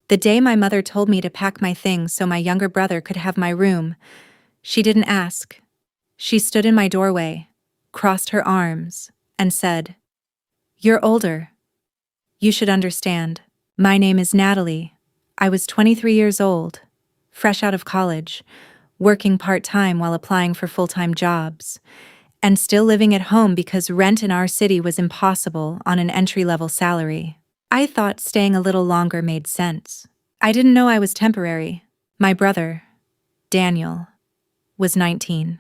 The day my mother told me to pack my things so my younger brother could have my room, she didn't ask. She stood in my doorway, crossed her arms, and said, "You're older. You should understand. My name is Natalie. I was 23 years old, fresh out of college, working part-time while applying for full-time jobs, and still living at home because rent in our city was impossible on an entry-level salary. I thought staying a little longer made sense. I didn't know I was temporary. My brother, Daniel, was 19.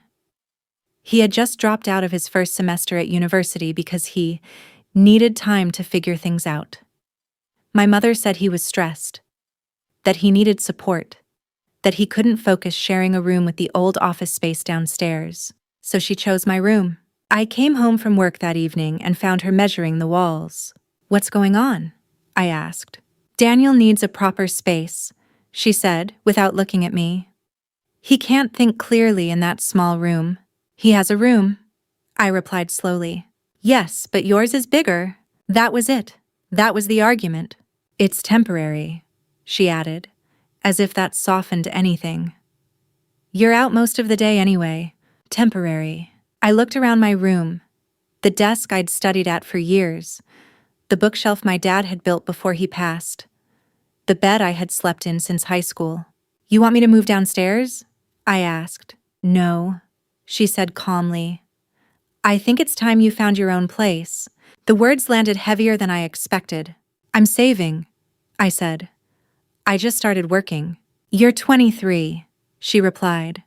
He had just dropped out of his first semester at university because he needed time to figure things out. My mother said he was stressed, that he needed support, that he couldn't focus sharing a room with the old office space downstairs, so she chose my room. I came home from work that evening and found her measuring the walls. "What's going on?" I asked. "Daniel needs a proper space," she said, without looking at me. "He can't think clearly in that small room." "He has a room," I replied slowly. "Yes, but yours is bigger." That was it. That was the argument. "It's temporary," she added, as if that softened anything. "You're out most of the day anyway. Temporary." I looked around my room, the desk I'd studied at for years, the bookshelf my dad had built before he passed, the bed I had slept in since high school. "You want me to move downstairs?" I asked. "No," she said calmly. "I think it's time you found your own place." The words landed heavier than I expected. "I'm saving," I said. "I just started working." "You're 23, she replied.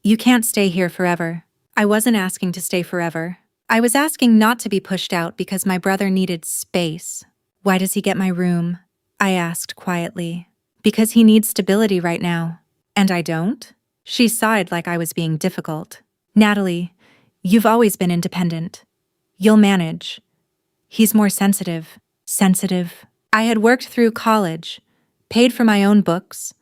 "You can't stay here forever." I wasn't asking to stay forever. I was asking not to be pushed out because my brother needed space. "Why does he get my room?" I asked quietly. "Because he needs stability right now." "And I don't?" She sighed like I was being difficult. "Natalie, you've always been independent. You'll manage." "He's more sensitive." Sensitive. I had worked through college, paid for my own books,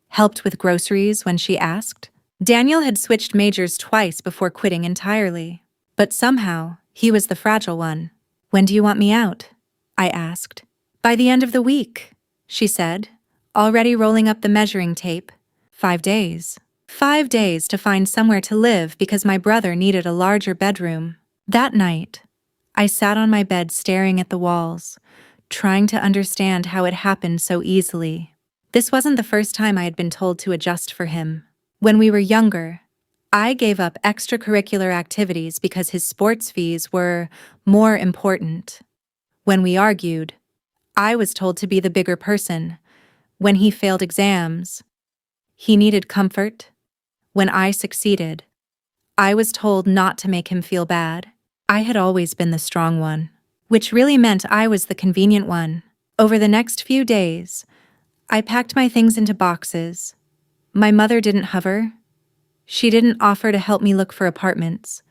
helped with groceries when she asked. Daniel had switched majors twice before quitting entirely. But somehow, he was the fragile one. "When do you want me out?" I asked. "By the end of the week," she said, already rolling up the measuring tape. 5 days. 5 days to find somewhere to live because my brother needed a larger bedroom. That night, I sat on my bed staring at the walls, trying to understand how it happened so easily. This wasn't the first time I had been told to adjust for him. When we were younger, I gave up extracurricular activities because his sports fees were more important. When we argued, I was told to be the bigger person. When he failed exams, he needed comfort. When I succeeded, I was told not to make him feel bad. I had always been the strong one, which really meant I was the convenient one. Over the next few days, I packed my things into boxes. My mother didn't hover. She didn't offer to help me look for apartments.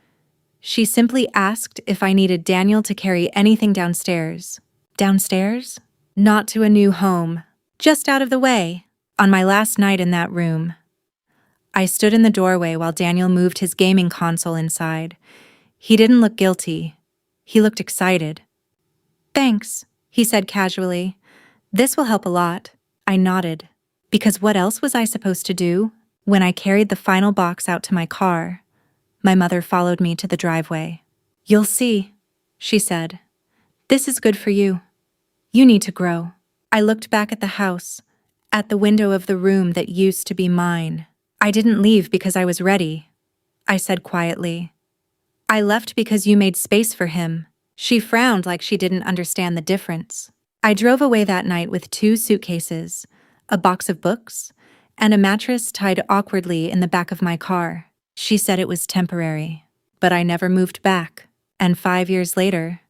She simply asked if I needed Daniel to carry anything downstairs. Downstairs? Not to a new home, just out of the way. On my last night in that room, I stood in the doorway while Daniel moved his gaming console inside. He didn't look guilty. He looked excited. "Thanks," he said casually. "This will help a lot." I nodded. Because what else was I supposed to do? When I carried the final box out to my car, my mother followed me to the driveway. "You'll see," she said. "This is good for you. You need to grow." I looked back at the house, at the window of the room that used to be mine. "I didn't leave because I was ready," I said quietly. "I left because you made space for him." She frowned like she didn't understand the difference. I drove away that night with 2 suitcases, a box of books, and a mattress tied awkwardly in the back of my car. She said it was temporary, but I never moved back. And 5 years later,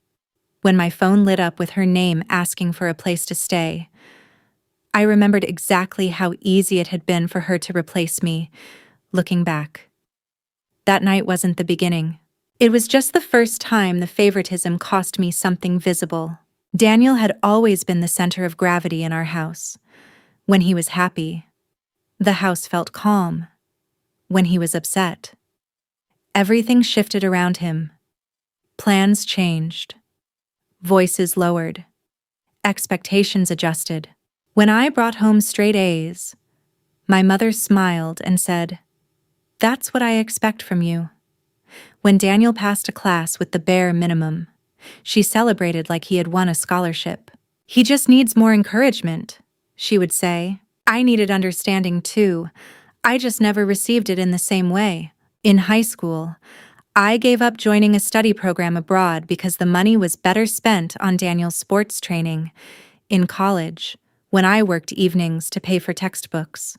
when my phone lit up with her name asking for a place to stay, I remembered exactly how easy it had been for her to replace me, looking back. That night wasn't the beginning. It was just the first time the favoritism cost me something visible. Daniel had always been the center of gravity in our house. When he was happy, the house felt calm. When he was upset, everything shifted around him. Plans changed. Voices lowered. Expectations adjusted. When I brought home straight A's, my mother smiled and said, "That's what I expect from you." When Daniel passed a class with the bare minimum, she celebrated like he had won a scholarship. "He just needs more encouragement," she would say. I needed understanding too. I just never received it in the same way. In high school, I gave up joining a study program abroad because the money was better spent on Daniel's sports training. In college, when I worked evenings to pay for textbooks,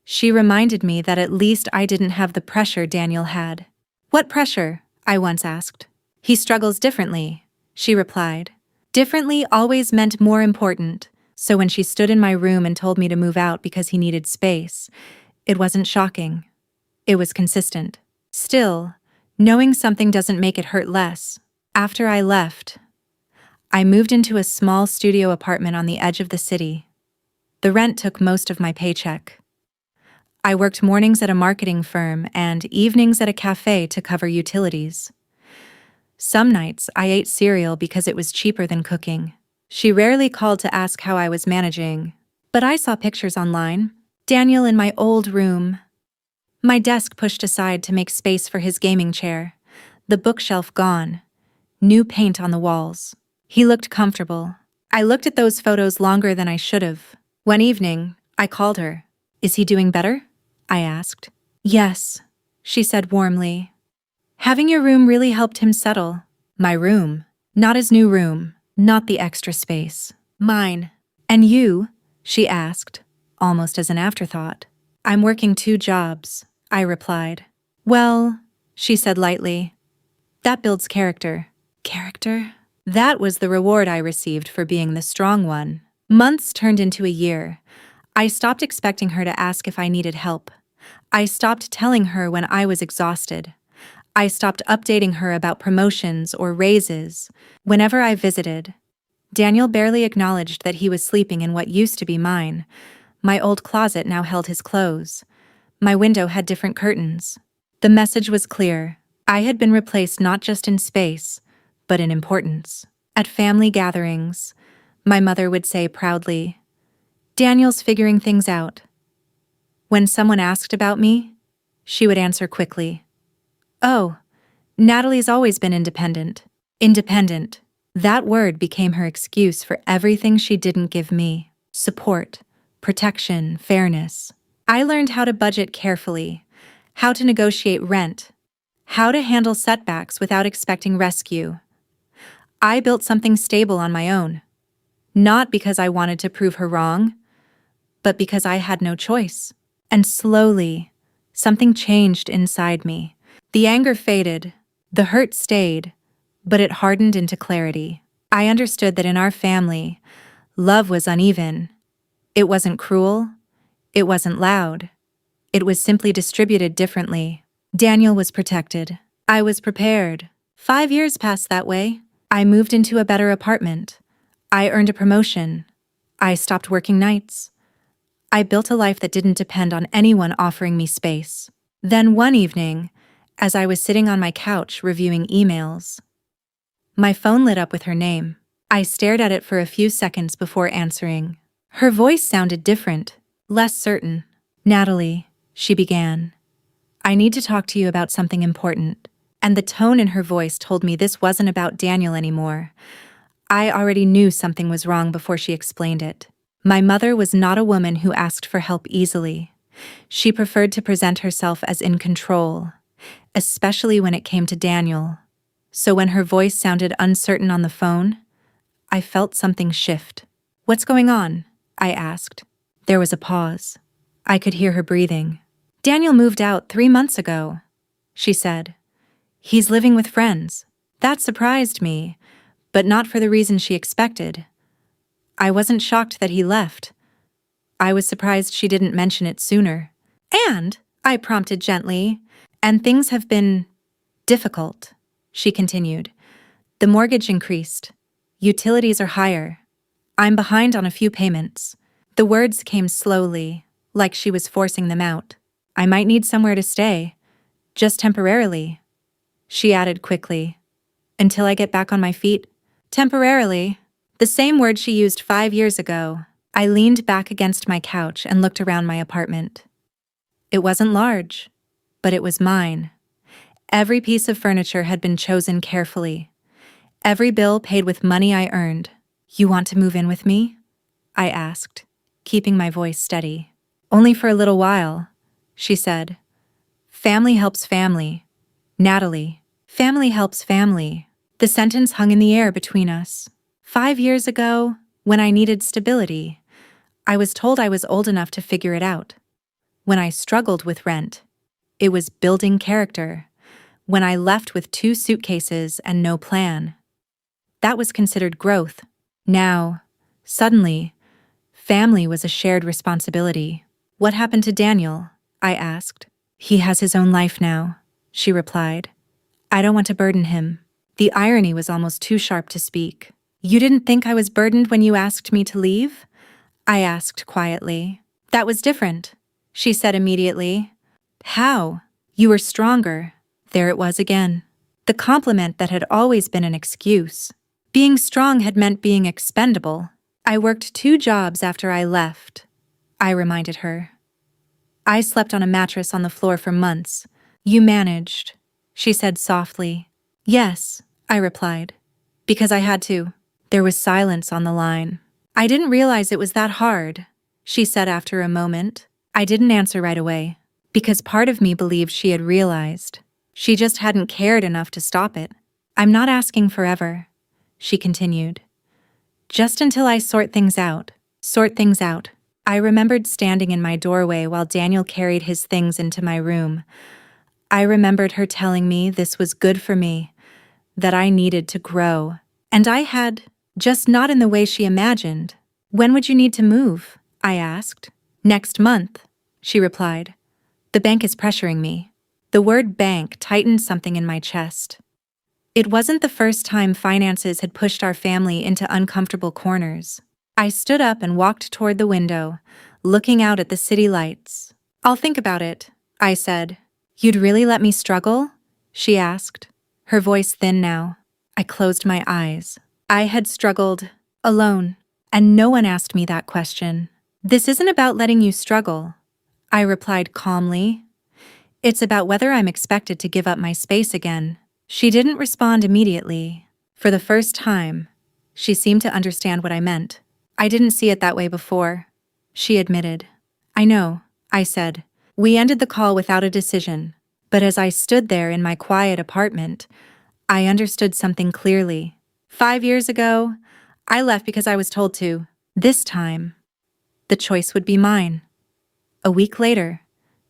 she reminded me that at least I didn't have the pressure Daniel had. "What pressure?" I once asked. "He struggles differently," she replied. Differently always meant more important, so when she stood in my room and told me to move out because he needed space, it wasn't shocking. It was consistent. Still, knowing something doesn't make it hurt less. After I left, I moved into a small studio apartment on the edge of the city. The rent took most of my paycheck. I worked mornings at a marketing firm and evenings at a cafe to cover utilities. Some nights I ate cereal because it was cheaper than cooking. She rarely called to ask how I was managing, but I saw pictures online. Daniel in my old room. My desk pushed aside to make space for his gaming chair. The bookshelf gone. New paint on the walls. He looked comfortable. I looked at those photos longer than I should have. One evening, I called her. "Is he doing better?" I asked. "Yes," she said warmly. "Having your room really helped him settle." My room. Not his new room. Not the extra space. Mine. "And you?" she asked, almost as an afterthought. "I'm working 2 jobs," I replied. "Well," she said lightly, "that builds character." Character? That was the reward I received for being the strong one. Months turned into a year. I stopped expecting her to ask if I needed help. I stopped telling her when I was exhausted. I stopped updating her about promotions or raises. Whenever I visited, Daniel barely acknowledged that he was sleeping in what used to be mine. My old closet now held his clothes. My window had different curtains. The message was clear. I had been replaced not just in space, but in importance. At family gatherings, my mother would say proudly, "Daniel's figuring things out." When someone asked about me, she would answer quickly, "Oh, Natalie's always been independent." Independent. That word became her excuse for everything she didn't give me. Support, protection, fairness. I learned how to budget carefully, how to negotiate rent, how to handle setbacks without expecting rescue. I built something stable on my own, not because I wanted to prove her wrong, but because I had no choice. And slowly, something changed inside me. The anger faded, the hurt stayed, but it hardened into clarity. I understood that in our family, love was uneven. It wasn't cruel. It wasn't loud. It was simply distributed differently. Daniel was protected. I was prepared. 5 years passed that way. I moved into a better apartment. I earned a promotion. I stopped working nights. I built a life that didn't depend on anyone offering me space. Then one evening, as I was sitting on my couch reviewing emails, my phone lit up with her name. I stared at it for a few seconds before answering. Her voice sounded different, less certain. "Natalie," she began, "I need to talk to you about something important." And the tone in her voice told me this wasn't about Daniel anymore. I already knew something was wrong before she explained it. My mother was not a woman who asked for help easily. She preferred to present herself as in control, especially when it came to Daniel. So when her voice sounded uncertain on the phone, I felt something shift. "What's going on?" I asked. There was a pause. I could hear her breathing. "Daniel moved out 3 months ago," she said. "He's living with friends." That surprised me, but not for the reason she expected. I wasn't shocked that he left. I was surprised she didn't mention it sooner. "And," I prompted gently, "and things have been difficult," she continued. "The mortgage increased. Utilities are higher. I'm behind on a few payments." The words came slowly, like she was forcing them out. "I might need somewhere to stay, just temporarily," she added quickly. "Until I get back on my feet." Temporarily. The same word she used 5 years ago. I leaned back against my couch and looked around my apartment. It wasn't large, but it was mine. Every piece of furniture had been chosen carefully. Every bill paid with money I earned. "You want to move in with me?" I asked, keeping my voice steady. "Only for a little while," she said. "Family helps family. Natalie, family helps family." The sentence hung in the air between us. 5 years ago, when I needed stability, I was told I was old enough to figure it out. When I struggled with rent, it was building character. When I left with 2 suitcases and no plan, that was considered growth. Now, suddenly, family was a shared responsibility. "What happened to Daniel?" I asked. "He has his own life now," she replied. "I don't want to burden him." The irony was almost too sharp to speak. "You didn't think I was burdened when you asked me to leave?" I asked quietly. "That was different," she said immediately. "How?" "You were stronger." There it was again. The compliment that had always been an excuse. Being strong had meant being expendable. "I worked 2 jobs after I left," I reminded her. "I slept on a mattress on the floor for months." "You managed," she said softly. "Yes," I replied, "because I had to." There was silence on the line. "I didn't realize it was that hard," she said after a moment. I didn't answer right away, because part of me believed she had realized. She just hadn't cared enough to stop it. "I'm not asking forever," she continued. "Just until I sort things out." Sort things out. I remembered standing in my doorway while Daniel carried his things into my room. I remembered her telling me this was good for me, that I needed to grow. And I had, just not in the way she imagined. "When would you need to move?" I asked. "Next month," she replied. "The bank is pressuring me." The word bank tightened something in my chest. It wasn't the first time finances had pushed our family into uncomfortable corners. I stood up and walked toward the window, looking out at the city lights. "I'll think about it," I said. "You'd really let me struggle?" she asked, her voice thin now. I closed my eyes. I had struggled, alone, and no one asked me that question. "This isn't about letting you struggle," I replied calmly. "It's about whether I'm expected to give up my space again." She didn't respond immediately. For the first time, she seemed to understand what I meant. "I didn't see it that way before," she admitted. "I know," I said. We ended the call without a decision, but as I stood there in my quiet apartment, I understood something clearly. 5 years ago, I left because I was told to. This time, the choice would be mine. A week later,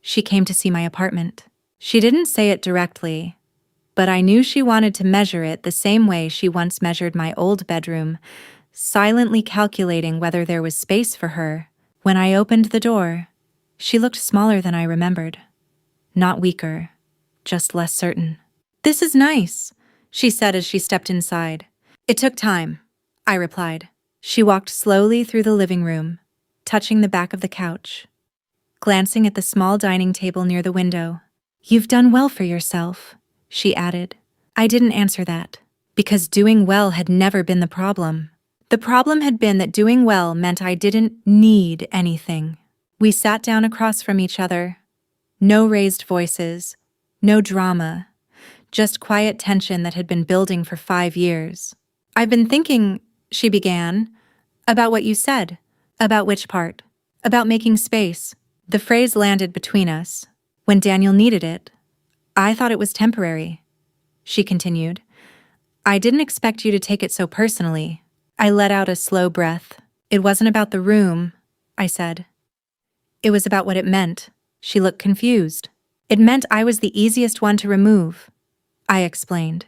she came to see my apartment. She didn't say it directly, but I knew she wanted to measure it the same way she once measured my old bedroom, silently calculating whether there was space for her. When I opened the door, she looked smaller than I remembered. Not weaker, just less certain. "This is nice," she said as she stepped inside. "It took time," I replied. She walked slowly through the living room, touching the back of the couch, glancing at the small dining table near the window. "You've done well for yourself," she added. I didn't answer that, because doing well had never been the problem. The problem had been that doing well meant I didn't need anything. We sat down across from each other. No raised voices, no drama, just quiet tension that had been building for 5 years. "I've been thinking," she began, "about what you said." "About which part?" "About making space." The phrase landed between us. "When Daniel needed it, I thought it was temporary," she continued. "I didn't expect you to take it so personally." I let out a slow breath. "It wasn't about the room," I said. "It was about what it meant." She looked confused. "It meant I was the easiest one to remove," I explained.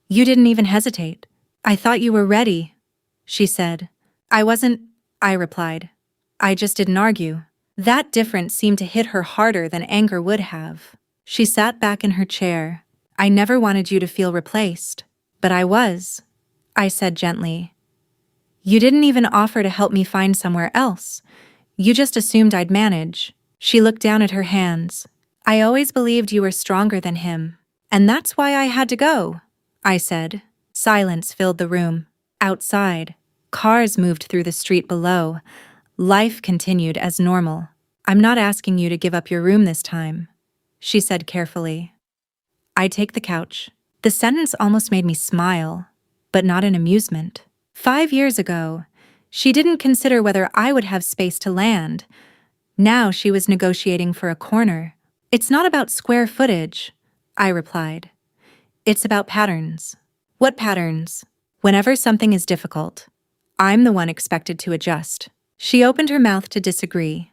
"You didn't even hesitate." "I thought you were ready," she said. "I wasn't," I replied. "I just didn't argue." That difference seemed to hit her harder than anger would have. She sat back in her chair. "I never wanted you to feel replaced, but I was," I said gently. "You didn't even offer to help me find somewhere else. You just assumed I'd manage." She looked down at her hands. "I always believed you were stronger than him, and that's why I had to go," I said. Silence filled the room. Outside, cars moved through the street below, Life continued as normal. I'm not asking you to give up your room this time, she said carefully. I take the couch. The sentence almost made me smile, but not in amusement. 5 years ago, she didn't consider whether I would have space to land. Now she was negotiating for a corner. It's not about square footage, I replied. It's about patterns. What patterns? Whenever something is difficult, I'm the one expected to adjust. She opened her mouth to disagree,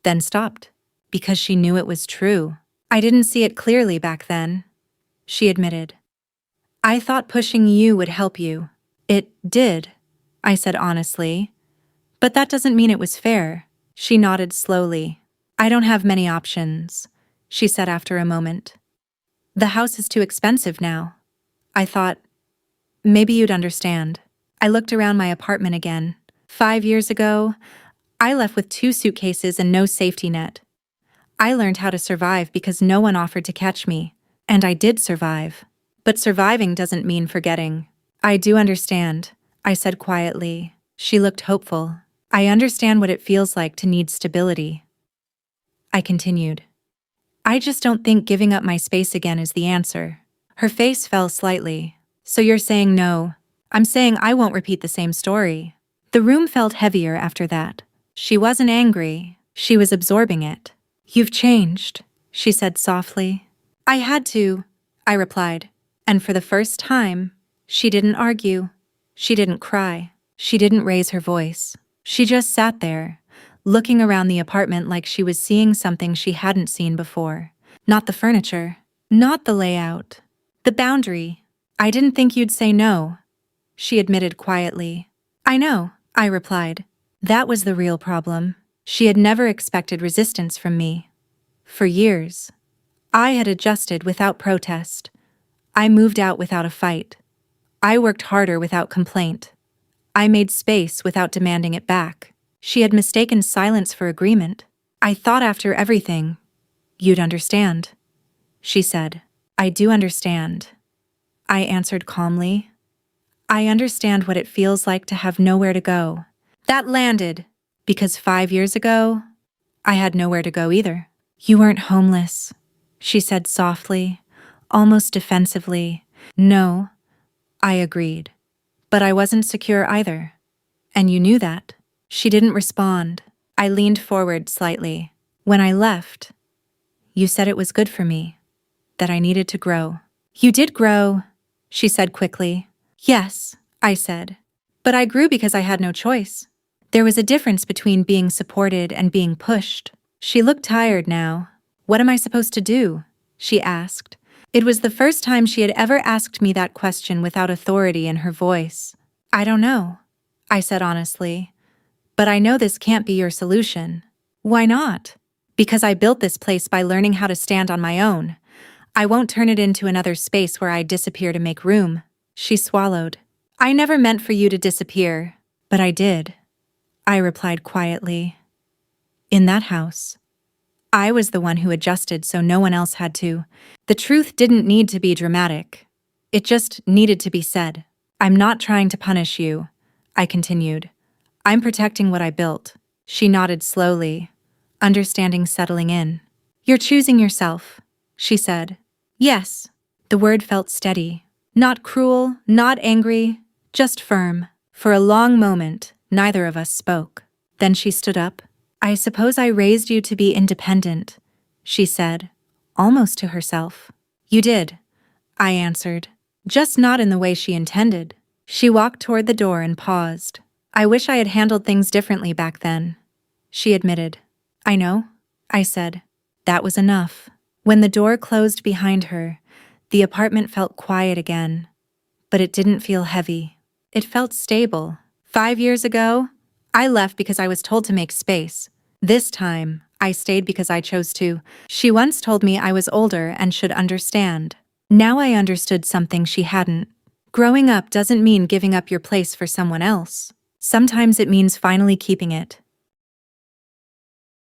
then stopped, because she knew it was true. I didn't see it clearly back then, she admitted. I thought pushing you would help you. It did, I said honestly. But that doesn't mean it was fair. She nodded slowly. I don't have many options, she said after a moment. The house is too expensive now. I thought, maybe you'd understand. I looked around my apartment again. 5 years ago, I left with 2 suitcases and no safety net. I learned how to survive because no one offered to catch me, and I did survive. But surviving doesn't mean forgetting. I do understand, I said quietly. She looked hopeful. I understand what it feels like to need stability. I continued. I just don't think giving up my space again is the answer. Her face fell slightly. So you're saying no? I'm saying I won't repeat the same story. The room felt heavier after that. She wasn't angry. She was absorbing it. You've changed, she said softly. I had to, I replied. And for the first time, she didn't argue. She didn't cry. She didn't raise her voice. She just sat there, looking around the apartment like she was seeing something she hadn't seen before. Not the furniture, not the layout, the boundary. I didn't think you'd say no, she admitted quietly. I know, I replied. That was the real problem. She had never expected resistance from me. For years, I had adjusted without protest. I moved out without a fight. I worked harder without complaint. I made space without demanding it back. She had mistaken silence for agreement. I thought after everything, you'd understand, she said. I do understand, I answered calmly. I understand what it feels like to have nowhere to go. That landed, because 5 years ago, I had nowhere to go either. You weren't homeless, she said softly, almost defensively. No, I agreed. But I wasn't secure either. And you knew that. She didn't respond. I leaned forward slightly. When I left, you said it was good for me, that I needed to grow. You did grow, she said quickly. Yes, I said. But I grew because I had no choice. There was a difference between being supported and being pushed. She looked tired now. What am I supposed to do? She asked. It was the first time she had ever asked me that question without authority in her voice. I don't know, I said honestly. But I know this can't be your solution. Why not? Because I built this place by learning how to stand on my own. I won't turn it into another space where I disappear to make room. She swallowed. I never meant for you to disappear, but I did, I replied quietly. In that house, I was the one who adjusted so no one else had to. The truth didn't need to be dramatic. It just needed to be said. I'm not trying to punish you, I continued. I'm protecting what I built. She nodded slowly, understanding settling in. You're choosing yourself, she said. Yes, the word felt steady. Not cruel, not angry, just firm. For a long moment, neither of us spoke. Then she stood up. I suppose I raised you to be independent, she said, almost to herself. You did, I answered, just not in the way she intended. She walked toward the door and paused. I wish I had handled things differently back then, she admitted. I know, I said. That was enough. When the door closed behind her, the apartment felt quiet again, but it didn't feel heavy. It felt stable. 5 years ago, I left because I was told to make space. This time, I stayed because I chose to. She once told me I was older and should understand. Now I understood something she hadn't. Growing up doesn't mean giving up your place for someone else. Sometimes it means finally keeping it.